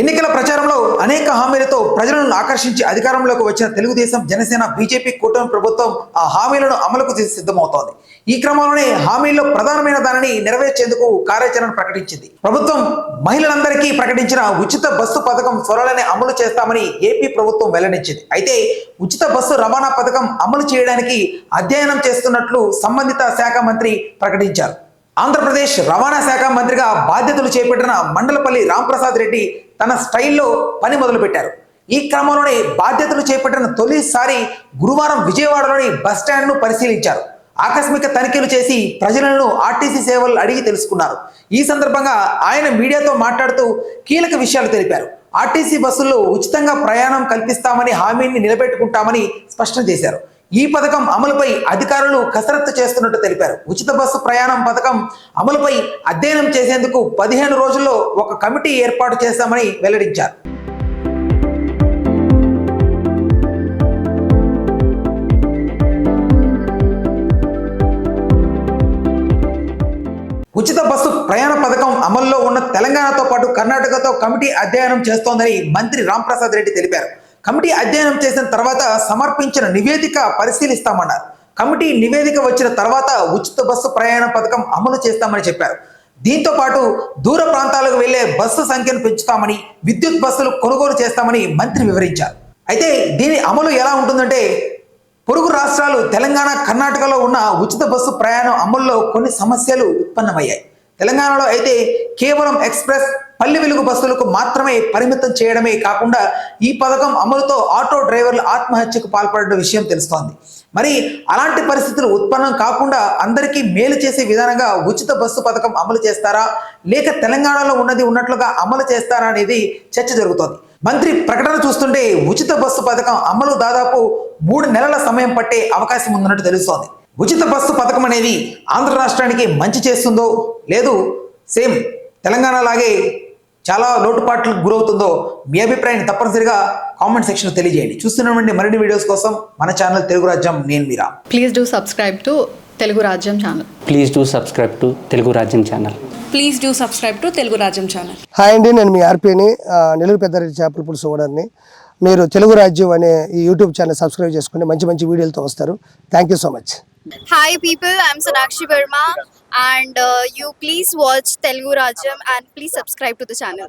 ఎన్నికల ప్రచారంలో అనేక హామీలతో ప్రజలను ఆకర్షించి అధికారంలోకి వచ్చిన తెలుగుదేశం, జనసేన, బీజేపీ కూటమి ప్రభుత్వం ఆ హామీలను అమలుకు సిద్ధమవుతోంది. ఈ క్రమంలోనే హామీల్లో ప్రధానమైన దానిని నెరవేర్చేందుకు కార్యాచరణ ప్రకటించింది. ప్రభుత్వం మహిళలందరికీ ప్రకటించిన ఉచిత బస్సు పథకం త్వరలోనే అమలు చేస్తామని ఏపీ ప్రభుత్వం వెల్లడించింది. అయితే ఉచిత బస్సు రవాణా పథకం అమలు చేయడానికి అధ్యయనం చేస్తున్నట్లు సంబంధిత శాఖ మంత్రి ప్రకటించారు. ఆంధ్రప్రదేశ్ రవాణా శాఖ మంత్రిగా బాధ్యతలు చేపట్టిన మండలపల్లి రాంప్రసాద్ రెడ్డి తన స్టైల్లో పని మొదలుపెట్టారు. ఈ క్రమంలోనే బాధ్యతలు చేపట్టిన తొలిసారి గురువారం విజయవాడలోని బస్టాండ్ను పరిశీలించారు. ఆకస్మిక తనిఖీలు చేసి ప్రజలను ఆర్టీసీ సేవలు అడిగి తెలుసుకున్నారు. ఈ సందర్భంగా ఆయన మీడియాతో మాట్లాడుతూ కీలక విషయాలు తెలిపారు. ఆర్టీసీ బస్సుల్లో ఉచితంగా ప్రయాణం కల్పిస్తామని హామీని నిలబెట్టుకుంటామని స్పష్టం చేశారు. ఈ పథకం అమలుపై అధికారులు కసరత్తు చేస్తున్నట్టు తెలిపారు. ఉచిత బస్సు ప్రయాణం పథకం అమలుపై అధ్యయనం చేసేందుకు 15 రోజుల్లో ఒక కమిటీ ఏర్పాటు చేస్తామని వెల్లడించారు. ఉచిత బస్సు ప్రయాణ పథకం అమల్లో ఉన్న తెలంగాణతో పాటు కర్ణాటకతో కమిటీ అధ్యయనం చేస్తోందని మంత్రి రాంప్రసాద్ రెడ్డి తెలిపారు. కమిటీ అధ్యయనం చేసిన తర్వాత సమర్పించిన నివేదిక పరిశీలిస్తామన్నారు. కమిటీ నివేదిక వచ్చిన తర్వాత ఉచిత బస్సు ప్రయాణ పథకం అమలు చేస్తామని చెప్పారు. దీంతో పాటు దూర ప్రాంతాలకు వెళ్లే బస్సు సంఖ్యను పెంచుతామని, విద్యుత్ బస్సులు కొనుగోలు చేస్తామని మంత్రి వివరించారు. అయితే దీని అమలు ఎలా ఉంటుందంటే, పొరుగు రాష్ట్రాలు తెలంగాణ, కర్ణాటకలో ఉన్న ఉచిత బస్సు ప్రయాణం అమల్లో కొన్ని సమస్యలు ఉత్పన్నమయ్యాయి. తెలంగాణలో అయితే కేవలం ఎక్స్ప్రెస్, పల్లె వెలుగు బస్సులకు మాత్రమే పరిమితం చేయడమే కాకుండా ఈ పథకం అమలుతో ఆటో డ్రైవర్లు ఆత్మహత్యకు పాల్పడిన విషయం తెలుస్తోంది. మరి అలాంటి పరిస్థితులు ఉత్పన్నం కాకుండా అందరికీ మేలు చేసే విధానంగా ఉచిత బస్సు పథకం అమలు చేస్తారా, లేక తెలంగాణలో ఉన్నట్లుగా అమలు చేస్తారా అనేది చర్చ జరుగుతోంది. మంత్రి ప్రకటన చూస్తుంటే ఉచిత బస్సు పథకం అమలు దాదాపు 3 నెలల సమయం పట్టే అవకాశం ఉందన్నట్టు తెలుస్తోంది. ఉచిత బస్సు పథకం అనేది ఆంధ్ర రాష్ట్రానికి మంచి చేస్తుందో లేదు సేమ్ తెలంగాణ లాగే చాలా లోటుపాట్లకు గురవుతుందో మీ అభిప్రాయాన్ని తప్పనిసరిగా కామెంట్ సెక్షన్లో తెలియజేయండి. చూస్తున్నటువంటి మరిన్ని వీడియోస్ కోసం మన ఛానల్ తెలుగు రాజ్యం, నేను Meera. Please do subscribe to Telugu Rajyam channel. Please do subscribe to Telugu Rajyam channel. Please do subscribe to Telugu Rajyam channel. Hi అండి, నేను మీ ఆర్పీని, నెల్లూరు పెద్దారెడ్డి చేపల పులుసు ఓనర్ని. మీరు తెలుగు రాజ్యం అనే ఈ యూట్యూబ్ ఛానల్ సబ్స్క్రైబ్ చేసుకుని మంచి మంచి వీడియోలతో వస్తారు. Thank you so much. Hi people, I'm Sonakshi Verma and you please watch Telugu Rajyam and please subscribe to the channel.